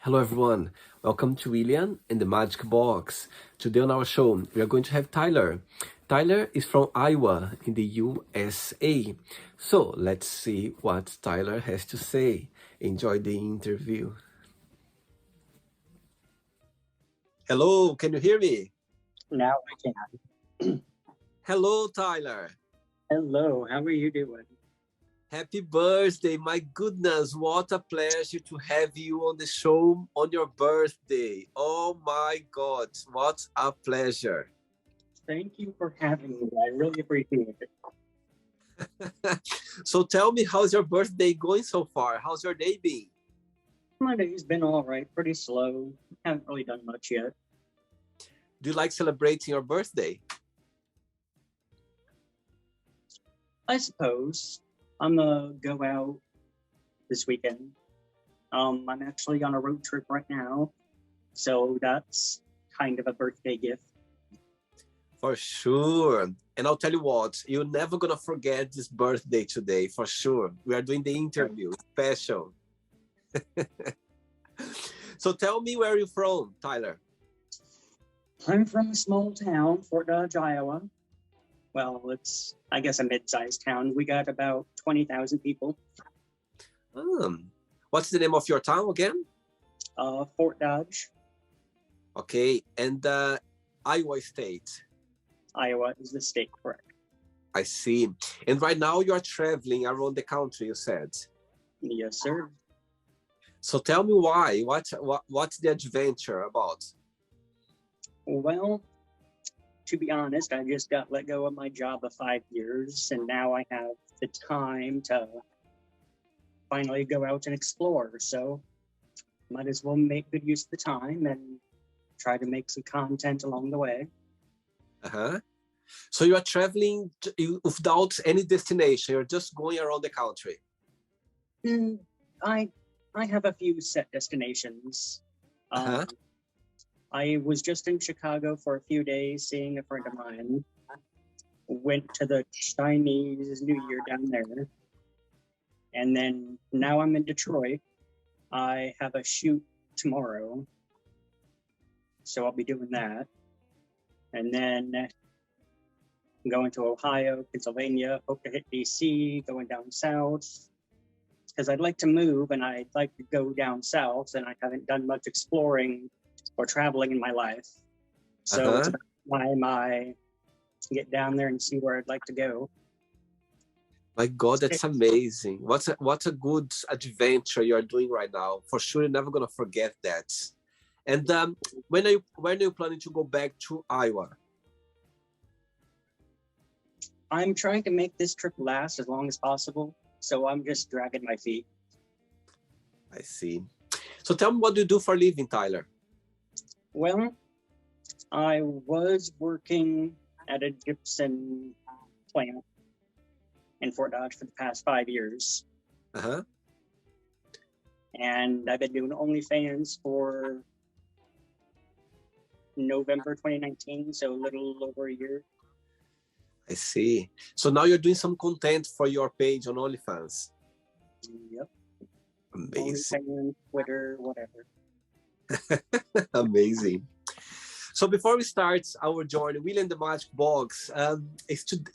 Hello everyone, welcome to William and the Magic Box. Today on our show, we are going to have Tyler. Tyler is from Iowa in the USA. So let's see what Tyler has to say. Enjoy the interview. Hello, can you hear me? Now I can. Hello, Tyler. Hello, how are you doing? Happy birthday. My goodness, what a pleasure to have you on the show on your birthday. Oh my God, what a pleasure. Thank you for having me. I really appreciate it. So tell me, how's your birthday going so far? How's your day been? My day's been all right, pretty slow. Haven't really done much yet. Do you like celebrating your birthday? I suppose. I'm gonna go out this weekend. I'm actually on a road trip right now, so that's kind of a birthday gift. For sure. And I'll tell you what, you're never gonna forget this birthday today, for sure. We are doing the interview, special. So tell me, where are you from, Tyler? I'm from a small town, Fort Dodge, Iowa. Well, it's, I guess, a mid-sized town. We got about 20,000 people. What's the name of your town again? Fort Dodge. Okay, and Iowa State. Iowa is the state, correct. I see. And right now you are traveling around the country, you said? Yes, sir. So tell me why. What's the adventure about? Well, to be honest, I just got let go of my job of 5 years, and now I have the time to finally go out and explore. So might as well make good use of the time and try to make some content along the way. So you are traveling without any destination. You're just going around the country. I have a few set destinations. I was just in Chicago for a few days, seeing a friend of mine. Went to the Chinese New Year down there. And then now I'm in Detroit. I have a shoot tomorrow, so I'll be doing that. And then I'm going to Ohio, Pennsylvania, hope to hit DC, going down south. Because I'd like to move and I'd like to go down south, and I haven't done much exploring or traveling in my life. So it's about time I get down there and see where I'd like to go. My God, that's amazing. What a good adventure you're doing right now. For sure, you're never gonna forget that. And when are you planning to go back to Iowa? I'm trying to make this trip last as long as possible, so I'm just dragging my feet. I see. So tell me, what do you do for a living, Tyler? Well, I was working at a gypsum plant in Fort Dodge for the past 5 years. And I've been doing OnlyFans for November 2019, so a little over a year. I see. So now you're doing some content for your page on OnlyFans. Yep. Amazing. OnlyFans, Twitter, whatever. Amazing. So before we start our journey, William the Magic Box,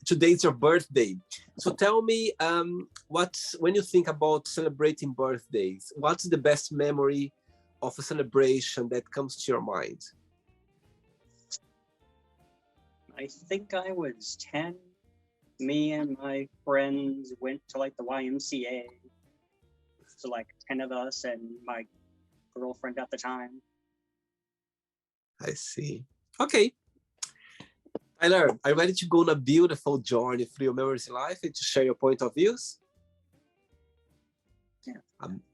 today's your birthday. So tell me, when you think about celebrating birthdays, what's the best memory of a celebration that comes to your mind? I think I was 10. Me and my friends went to like the YMCA. So like 10 of us and my girlfriend at the time. I see. Okay. Tyler, are you ready to go on a beautiful journey through your memories in life and to share your point of views? Yeah.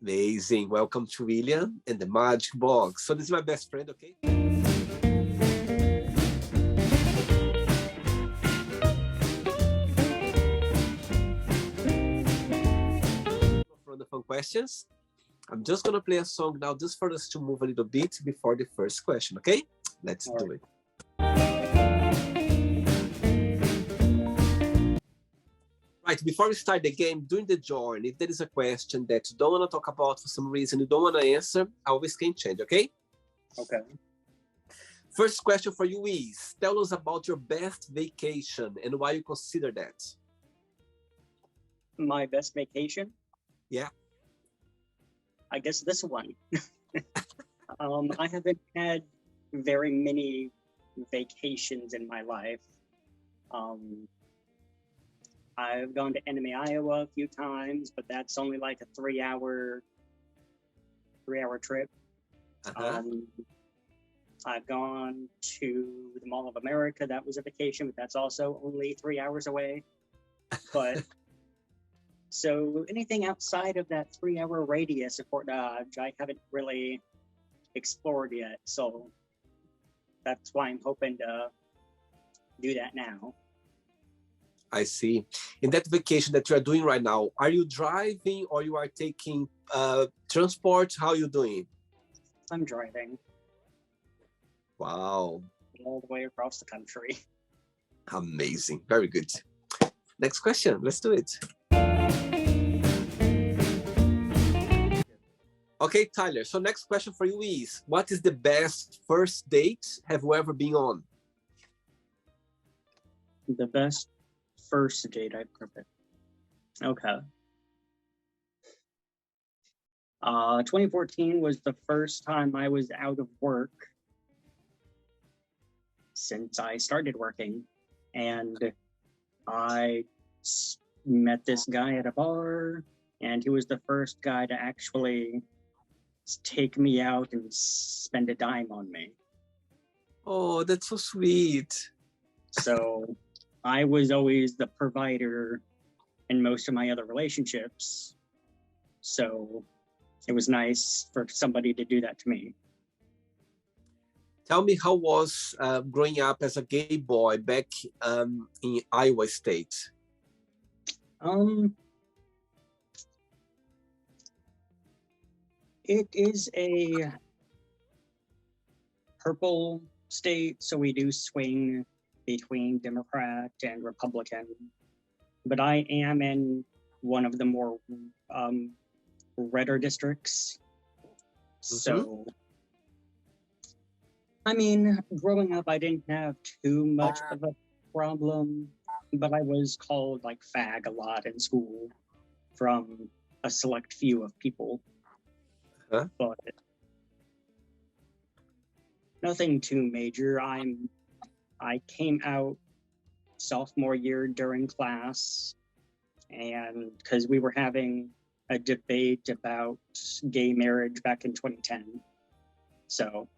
Amazing. Welcome to William and the Magic Box. So this is my best friend, okay? From the fun questions. I'm just gonna play a song now just for us to move a little bit before the first question, okay? Let's do it. Right, before we start the game, during the journey, if there is a question that you don't want to talk about for some reason, you don't want to answer, I always can change, okay? Okay. First question for you is, tell us about your best vacation and why you consider that. My best vacation? Yeah. I guess this one. I haven't had very many vacations in my life. I've gone to Enemy, Iowa a few times, but that's only like a 3-hour trip. I've gone to the Mall of America. That was a vacation, but that's also only 3 hours away. But so anything outside of that 3-hour radius of Fort Dodge, I haven't really explored yet. So that's why I'm hoping to do that now. I see. In that vacation that you are doing right now, are you driving or you are taking transport? How are you doing? I'm driving. Wow. All the way across the country. Amazing. Very good. Next question. Let's do it. Okay, Tyler. So next question for you is, what is the best first date have you ever been on? The best first date I've ever been. Okay. 2014 was the first time I was out of work since I started working. And I met this guy at a bar, and he was the first guy to actually take me out and spend a dime on me. Oh, that's so sweet. So I was always the provider in most of my other relationships. So it was nice for somebody to do that to me. Tell me, how was growing up as a gay boy back in Iowa State? It is a purple state, so we do swing between Democrat and Republican. But I am in one of the more redder districts. So, I mean, growing up, I didn't have too much of a problem, but I was called like fag a lot in school from a select few of people. But nothing too major. I came out sophomore year during class, and because we were having a debate about gay marriage back in 2010. So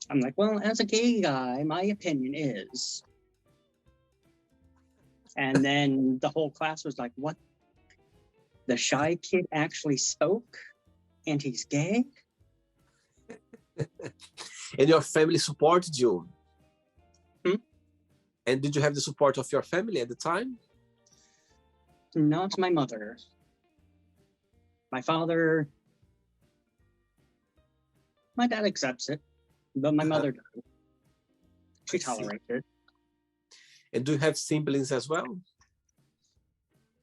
I'm like, well, as a gay guy, my opinion is. And then the whole class was like, what? The shy kid actually spoke? And he's gay? And your family supported you? And did you have the support of your family at the time? Not my mother. My father, my dad accepts it, but my mother doesn't. She tolerates it. And do you have siblings as well?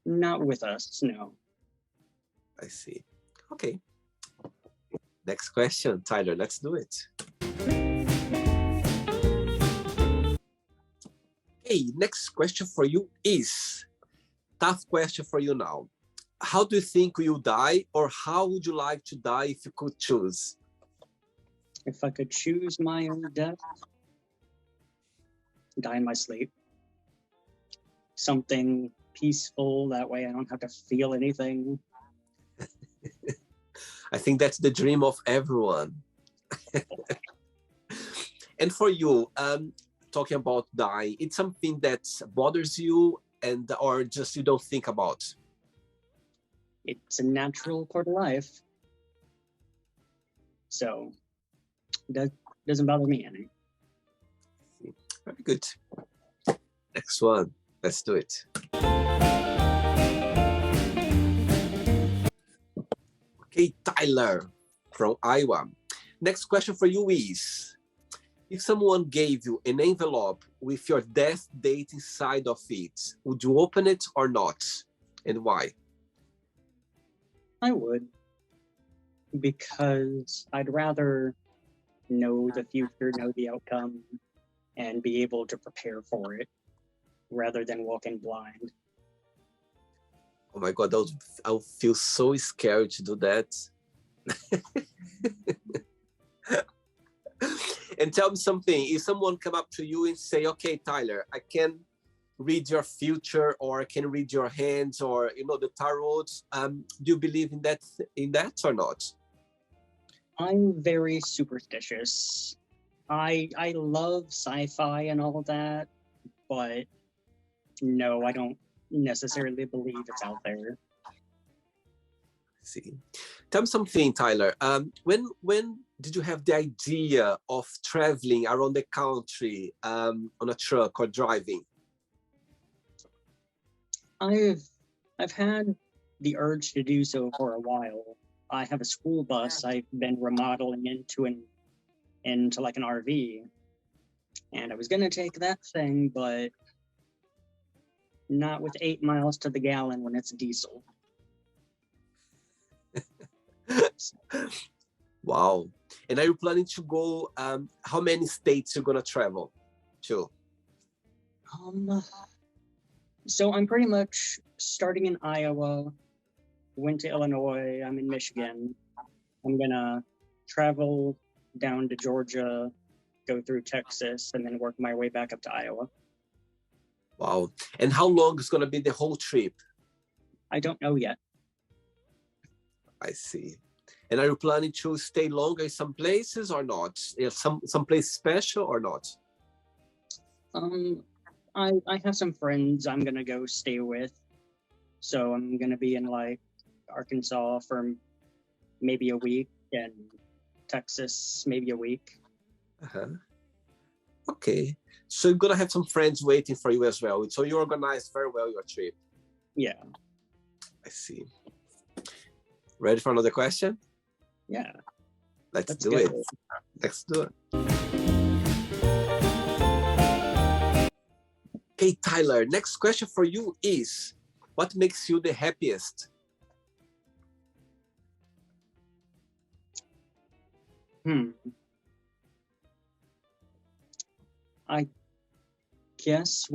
Not with us, no. I see. Okay. Next question, Tyler, let's do it. Okay, next question for you is, tough question for you now. How do you think you'll die, or how would you like to die if you could choose? If I could choose my own death, die in my sleep. Something peaceful, that way I don't have to feel anything. I think that's the dream of everyone. And for you, talking about dying, it's something that bothers you and or just you don't think about? It's a natural part of life. So that doesn't bother me any. Very good. Next one. Let's do it. Okay, Tyler from Iowa. Next question for you is, If someone gave you an envelope with your death date inside of it, would you open it or not? And why? I would, because I'd rather know the future, know the outcome, and be able to prepare for it rather than walking blind. Oh my God, I would feel so scared to do that. And tell me something, if someone come up to you and say, okay, Tyler, I can read your future, or I can read your hands, or the tarot, do you believe in that or not? I'm very superstitious. I love sci-fi and all that, but no, I don't necessarily believe it's out there. See, tell me something, Tyler. When did you have the idea of traveling around the country on a truck or driving? I've had the urge to do so for a while. I have a school bus I've been remodeling into like an RV, and I was gonna take that thing, but not with 8 miles to the gallon when it's diesel. Wow. And are you planning to go, how many states you're gonna travel to? So I'm pretty much starting in Iowa, went to Illinois, I'm in Michigan. I'm gonna travel down to Georgia, go through Texas, and then work my way back up to Iowa. Wow. And how long is gonna be the whole trip? I don't know yet. I see. And are you planning to stay longer in some places or not? Some place special or not? I have some friends I'm gonna go stay with, so I'm gonna be in like Arkansas for maybe a week, and Texas maybe a week. Okay, so you're gonna have some friends waiting for you as well. So you organized very well your trip. Yeah. I see. Ready for another question? Yeah. Let's do it. Let's do it. Okay, Tyler, next question for you is, what makes you the happiest? I guess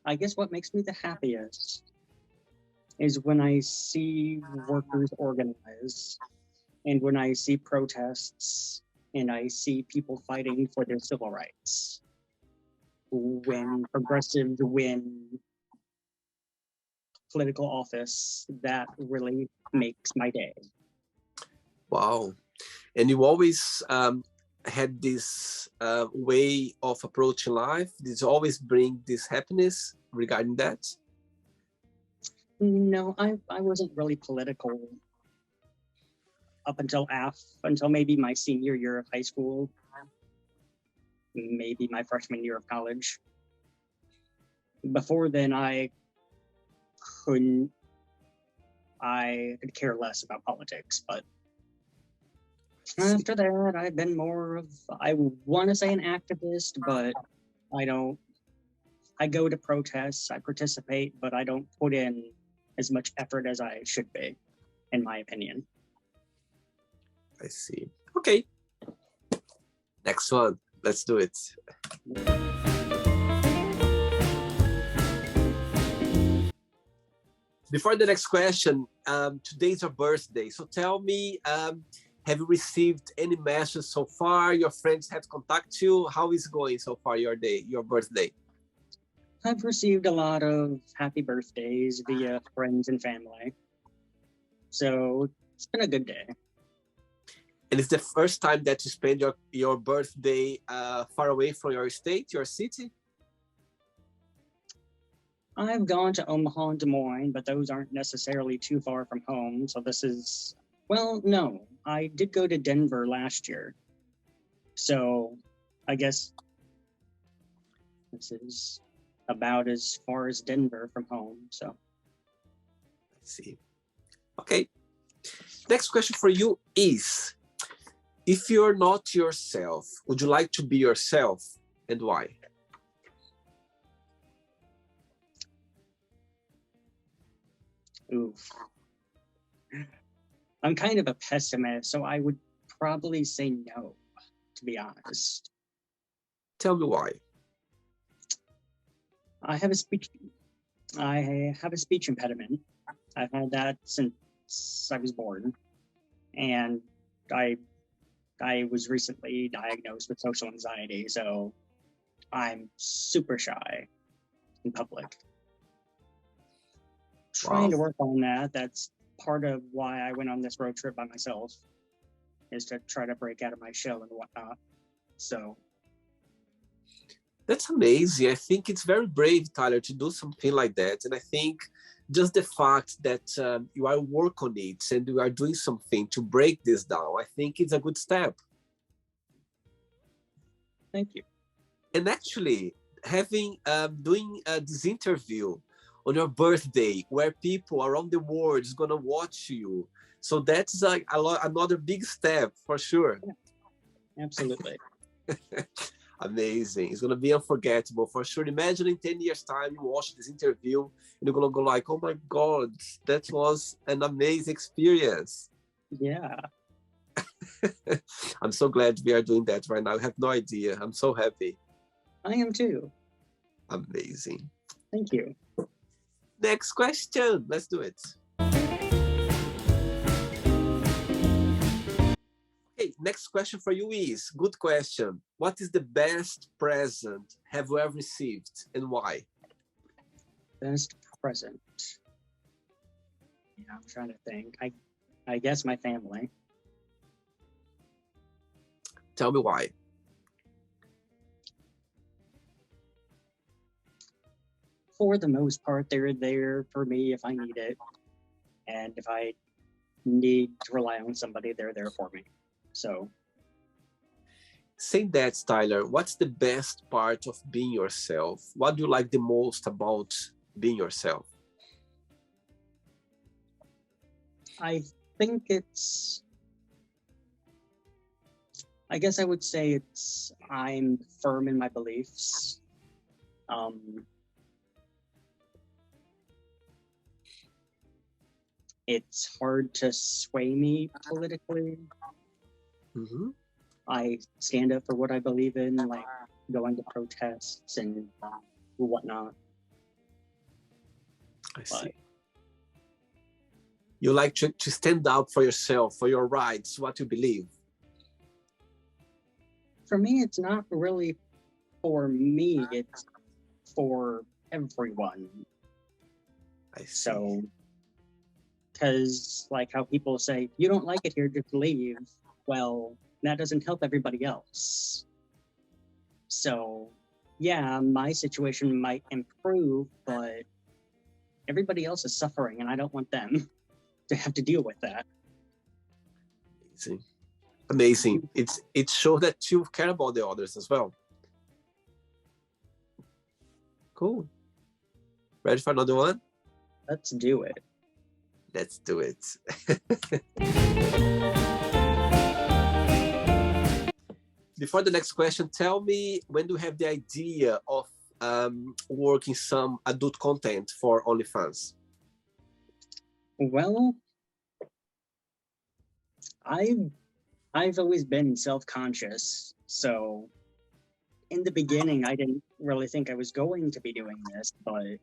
I guess what makes me the happiest is when I see workers organize, and when I see protests, and I see people fighting for their civil rights. When progressives win political office, that really makes my day. Wow. And you always had this way of approaching life? Did you always bring this happiness regarding that? No, I wasn't really political up until maybe my senior year of high school, maybe my freshman year of college. Before then, I could care less about politics, but after that, I've been more of, I want to say an activist, but I go to protests, I participate, but I don't put in as much effort as I should be, in my opinion. I see. Okay. Next one. Let's do it. Before the next question, today's your birthday. So tell me, have you received any messages so far? Your friends have contacted you? How is it going so far, your birthday? I've received a lot of happy birthdays via friends and family. So it's been a good day. And it's the first time that you spend your birthday far away from your state, your city? I've gone to Omaha and Des Moines, but those aren't necessarily too far from home. So this is, well, no, I did go to Denver last year. So I guess this is about as far as Denver from home. So let's see. Okay. Next question for you is, If you're not yourself, would you like to be yourself, and why? Ooh, I'm kind of a pessimist, so I would probably say no, to be honest. Tell me why. I have a speech impediment. I've had that since I was born, and I I was recently diagnosed with social anxiety, so I'm super shy in public. Trying to Wow. work on that. That's part of why I went on this road trip by myself, is to try to break out of my shell and whatnot. So That's amazing. I think it's very brave, Tyler, to do something like that. And I think just the fact that you are work on it and you are doing something to break this down, I think it's a good step. thank you. And actually, having doing this interview on your birthday, where people around the world is gonna watch you, so that's like another big step for sure. Absolutely. Amazing. It's gonna be unforgettable for sure. Imagine in 10 years' time you watch this interview and you're gonna go like, oh my god, that was an amazing experience. Yeah, I'm so glad we are doing that right now. I have no idea. I'm so happy. I am too. Amazing. Thank you. Next question. Let's do it. Okay, next question for you is good question. What is the best present have you ever received and why? Best present. Yeah, I'm trying to think. I guess my family. Tell me why. For the most part, they're there for me if I need it. And if I need to rely on somebody, they're there for me. So Saying that, Tyler, what's the best part of being yourself? What do you like the most about being yourself? I think I guess I would say I'm firm in my beliefs. Um, it's hard to sway me politically. Mm-hmm. I stand up for what I believe in, like going to protests and whatnot. I But see. You like to stand up for yourself, for your rights, what you believe. for me, it's not really for me, it's for everyone. I see. So, because like how people say, you don't like it here, just leave. Well, that doesn't help everybody else. So, yeah, my situation might improve, but everybody else is suffering, and I don't want them to have to deal with that. Amazing. Amazing. It shows that you care about the others as well. Cool. Ready for another one? Let's do it. Let's do it. Before the next question, tell me when do you have the idea of working some adult content for OnlyFans? Well, I've always been self-conscious, so in the beginning, I didn't really think I was going to be doing this, but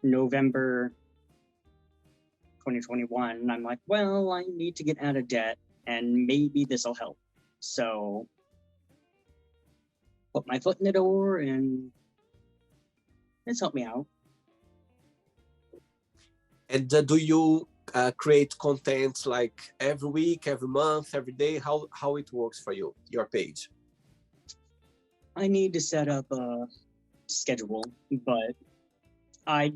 November 2021, I'm like, well, I need to get out of debt and maybe this will help. So put my foot in the door and it's helped me out. And do you create content like every week, every month, every day? How it works for you, your page? I need to set up a schedule, but I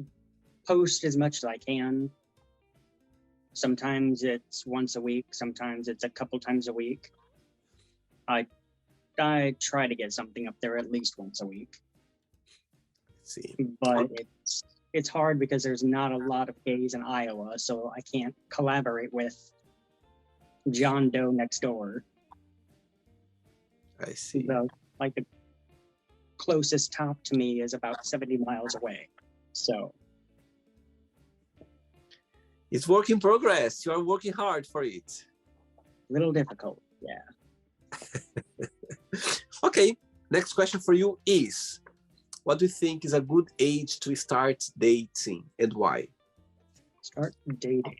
post as much as I can. Sometimes it's once a week, sometimes it's a couple times a week. I try to get something up there at least once a week. Let's see. But it's hard because there's not a lot of gays in Iowa, so I can't collaborate with John Doe next door. I see. The closest top to me is about 70 miles away. So It's work in progress. You are working hard for it. a little difficult, yeah. Okay, next question for you is, what do you think is a good age to start dating and why? Start dating.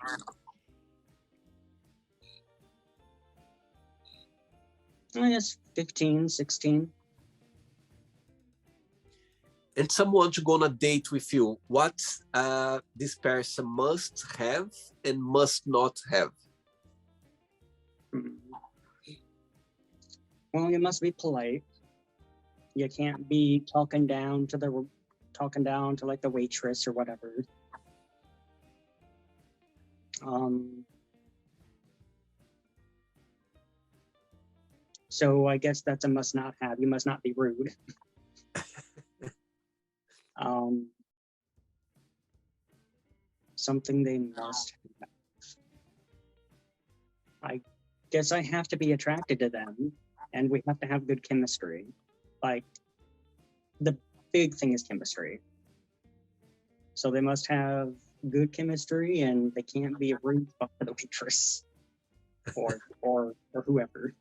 I guess 15, 16. And someone to go on a date with you, what this person must have and must not have? Well, you must be polite. You can't be talking down to like the waitress or whatever. So I guess that's a must not have. You must not be rude. Something they must have. I guess I have to be attracted to them, and we have to have good chemistry. Like, the big thing is chemistry. So they must have good chemistry, and they can't be rude to the waitress or whoever.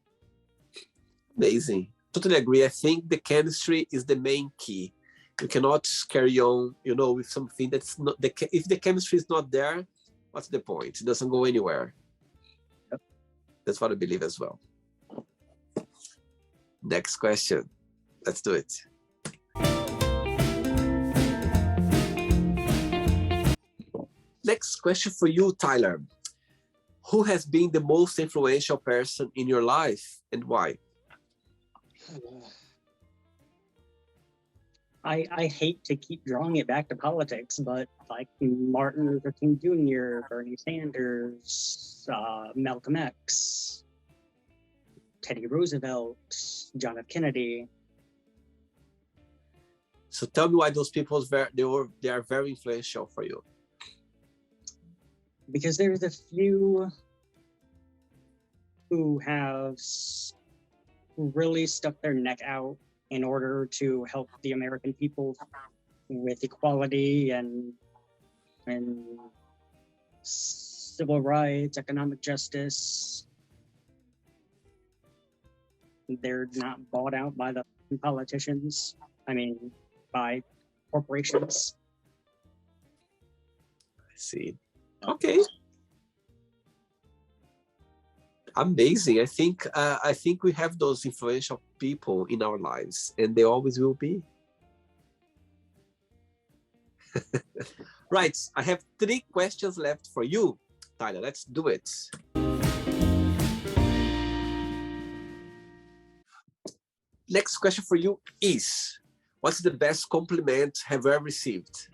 Amazing. Totally agree. I think the chemistry is the main key. You cannot carry on, with something that's not if the chemistry is not there, what's the point? It doesn't go anywhere. Yep. That's what I believe as well. Next question. Let's do it. Next question for you, Tyler. Who has been the most influential person in your life and why? I hate to keep drawing it back to politics, but like Martin Luther King Jr., Bernie Sanders, Malcolm X, Teddy Roosevelt, John F. Kennedy. So tell me why those people they are very influential for you. Because there's a few who have really stuck their neck out in order to help the American people with equality and civil rights, economic justice. They're not bought out by the politicians. I mean, by corporations. I see. Okay. Amazing. I think we have those influential people in our lives, and they always will be. Right. I have 3 questions left for you, Tyler. Let's do it. Next question for you is, what's the best compliment have you ever received?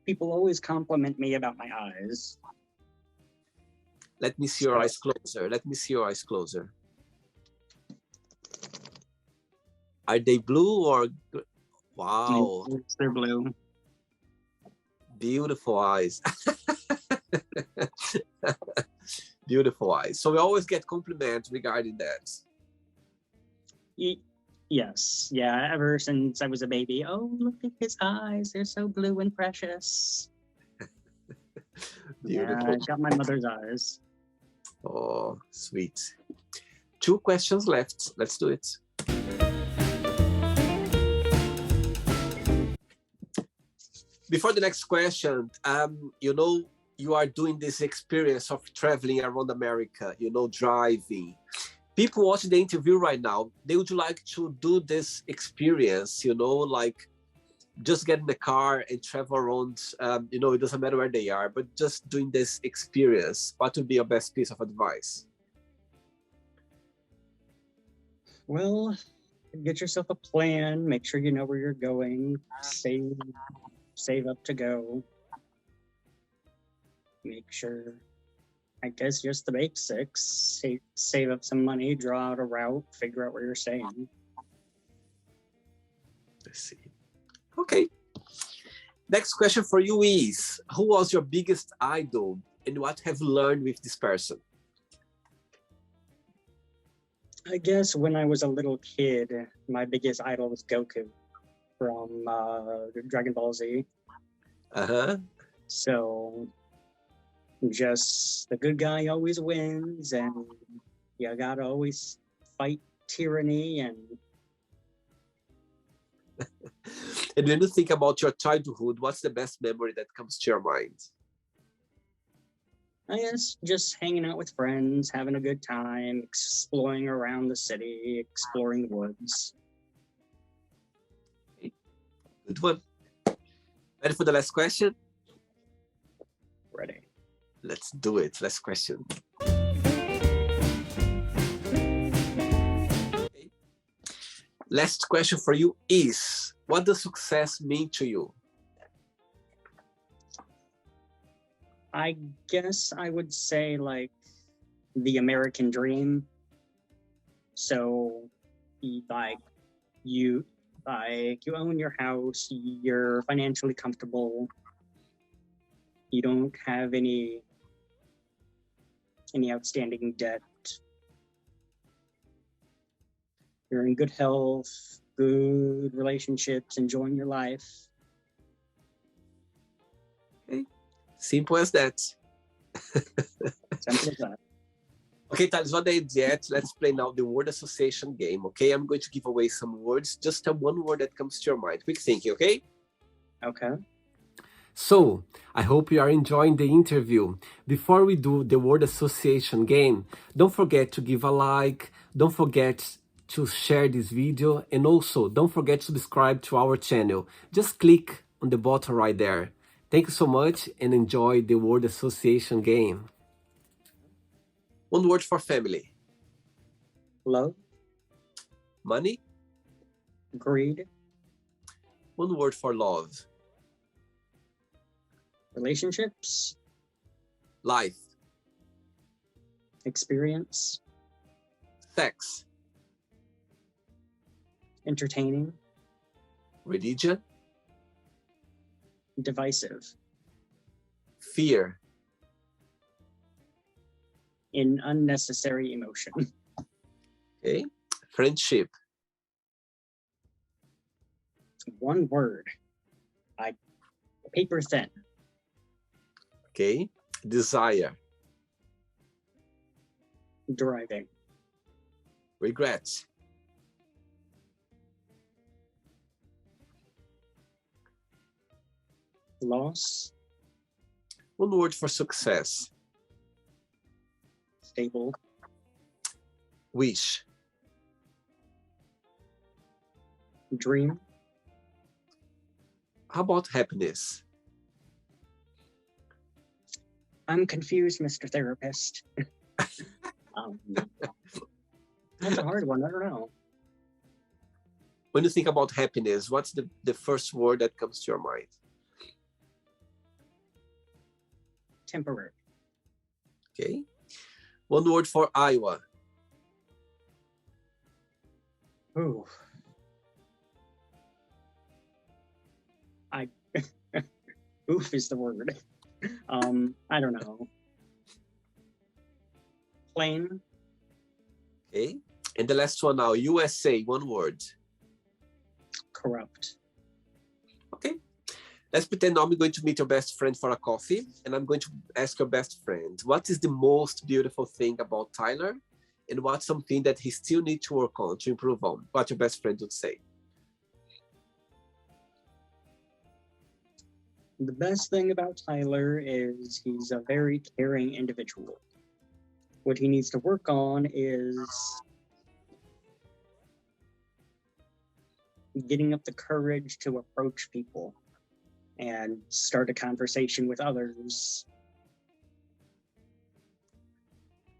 People always compliment me about my eyes. Let me see your eyes closer. Let me see your eyes closer. Are they blue or... Wow. Yes, they're blue. Beautiful eyes. Beautiful eyes. So we always get compliments regarding that. Yes. Yeah, ever since I was a baby. Oh, look at his eyes. They're so blue and precious. Beautiful. Yeah, I got my mother's eyes. Oh, sweet. 2 questions left. Let's do it. Before the next question, you are doing this experience of traveling around America, driving. People watching the interview right now, they would like to do this experience, like just get in the car and travel around, it doesn't matter where they are, but just doing this experience. What would be your best piece of advice? Well, get yourself a plan, make sure you know where you're going, save up to go. Make sure, I guess, just the basics. Save up some money, draw out a route, figure out where you're staying. Let's see. Okay. Next question for you is, who was your biggest idol and what have you learned with this person? I guess when I was a little kid, my biggest idol was Goku from Dragon Ball Z. Uh-huh. So just the good guy always wins, and you gotta always fight tyranny. And And when you think about your childhood, what's the best memory that comes to your mind? I guess just hanging out with friends, having a good time, exploring around the city, exploring the woods. Good one. Ready for the last question? Ready. Let's do it. Last question. Last question for you is, what does success mean to you? I guess I would say like the American dream. So like you you own your house, you're financially comfortable, you don't have any outstanding debt, you're in good health, good relationships, enjoying your life. Okay. Simple as that. Simple as that. Okay, Thales, what day yet? Let's play now the word association game, okay? I'm going to give away some words. Just tell one word that comes to your mind. Quick thinking, okay? Okay. So, I hope you are enjoying the interview. Before we do the word association game, don't forget to give a like, don't forget to share this video, and also don't forget to subscribe to our channel. Just click on the button right there. Thank you so much and enjoy the word association game. One word for family. Love, Money. greed, One word for love. relationships, Life. experience, Sex. entertaining, Religion. divisive, Fear. in unnecessary emotion. Okay. Friendship. One word. Paper thin. Okay. Desire. Driving. Regret. Loss. One word for success. Stable. Wish. Dream. How about happiness? I'm confused, Mr. Therapist. That's a hard one. I don't know. When you think about happiness, what's the first word that comes to your mind? Temporary. Okay. One word for Iowa. Ooh. Oof is the word. I don't know. Plain. Okay. And the last one now, USA, one word. Corrupt. Okay. Let's pretend now I'm going to meet your best friend for a coffee, and I'm going to ask your best friend, what is the most beautiful thing about Tyler, and what's something that he still needs to work on, to improve on? What your best friend would say? The best thing about Tyler is he's a very caring individual. What he needs to work on is getting up the courage to approach people and start a conversation with others.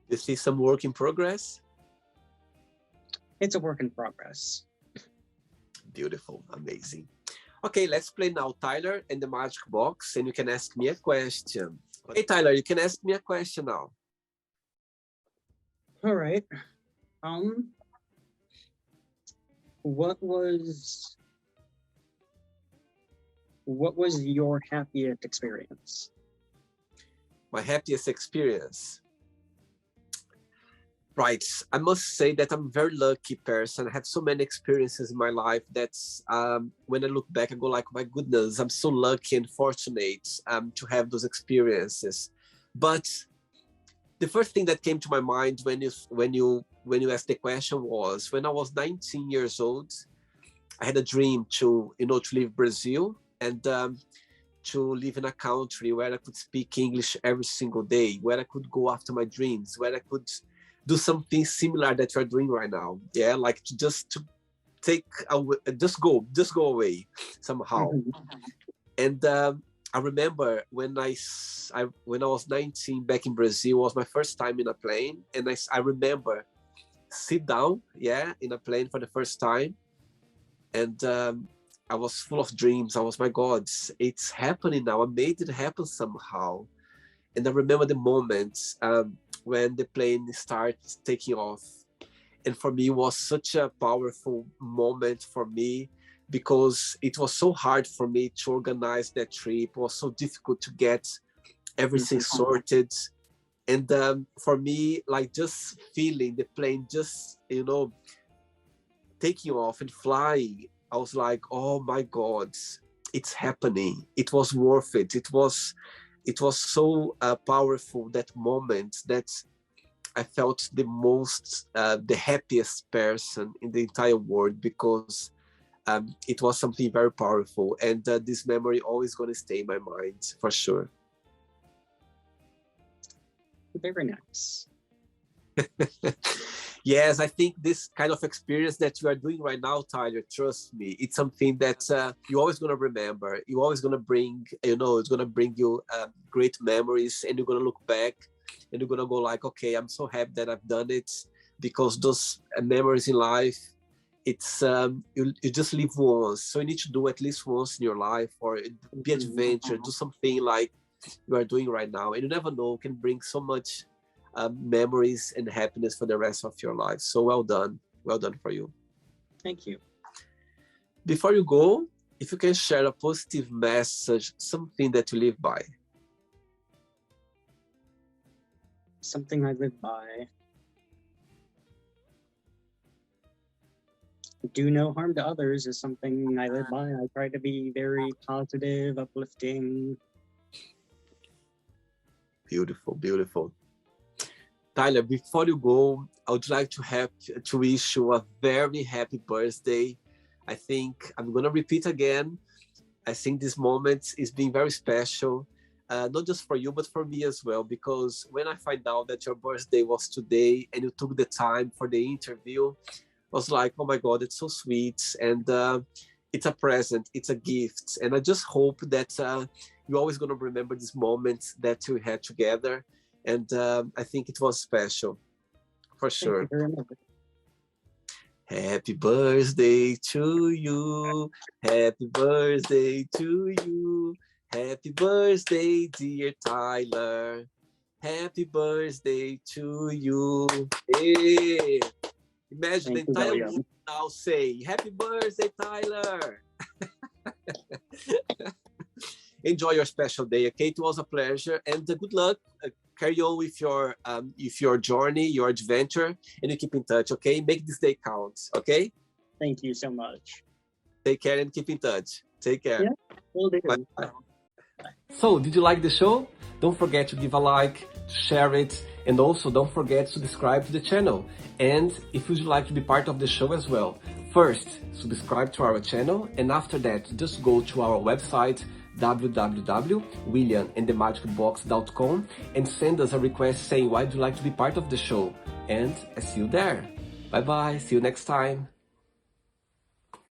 You see some work in progress? It's a work in progress. Beautiful, amazing. Okay, let's play now Tyler and the magic box, and you can ask me a question. Okay, Tyler, you can ask me a question now. All right. What was what was your happiest experience? My happiest experience. Right. I must say that I'm a very lucky person. I have so many experiences in my life that when I look back, I go like, my goodness, I'm so lucky and fortunate to have those experiences. But the first thing that came to my mind when you asked the question was when I was 19 years old, I had a dream to leave Brazil and to live in a country where I could speak English every single day, where I could go after my dreams, where I could do something similar that you're doing right now. Yeah, like to take away, just go away somehow. And I remember when I was 19 back in Brazil, it was my first time in a plane, and I remember sit down, in a plane for the first time, and I was full of dreams. I was, my God, it's happening now. I made it happen somehow. And I remember the moment when the plane started taking off. And for me, it was such a powerful moment for me because it was so hard for me to organize that trip. It was so difficult to get everything sorted. And for me, like just feeling the plane just, taking off and flying, I was like, oh my God, it's happening. It was worth it. It was so powerful, that moment, that I felt the most, the happiest person in the entire world, because it was something very powerful. And this memory always going to stay in my mind, for sure. Very nice. Yes, I think this kind of experience that you are doing right now, Tyler, trust me, it's something that you're always going to remember. You're always going to bring, it's going to bring you great memories, and you're going to look back and you're going to go like, okay, I'm so happy that I've done it, because those memories in life, it's you just live once. So you need to do at least once in your life, or be adventure, do something like you are doing right now. And you never know, can bring so much memories and happiness for the rest of your life. So well done for you. Thank you. Before you go, if you can share a positive message, something that you live by. Something I live by. Do no harm to others is something I live by. I try to be very positive, uplifting. Beautiful, beautiful. Tyler, before you go, I would like to wish you a very happy birthday. I think I'm going to repeat again. I think this moment is being very special, not just for you, but for me as well, because when I find out that your birthday was today and you took the time for the interview, I was like, oh my God, it's so sweet. And it's a present, it's a gift. And I just hope that you're always going to remember this moment that we had together. And I think it was special, for sure. Happy birthday to you. Happy birthday to you. Happy birthday, dear Tyler. Happy birthday to you. Hey. Imagine the entire world now say, happy birthday, Tyler. Enjoy your special day, okay? It was a pleasure, and good luck. Carry on with your journey, your adventure, and you keep in touch, okay? Make this day count, okay? Thank you so much. Take care and keep in touch. Take care. Yeah, will do. Bye. So, did you like the show? Don't forget to give a like, to share it, and also don't forget to subscribe to the channel. And if you'd like to be part of the show as well, first, subscribe to our channel, and after that, just go to our website, www.williamandthemagicbox.com, and send us a request saying why you'd like to be part of the show. And I see you there. Bye bye, see you next time.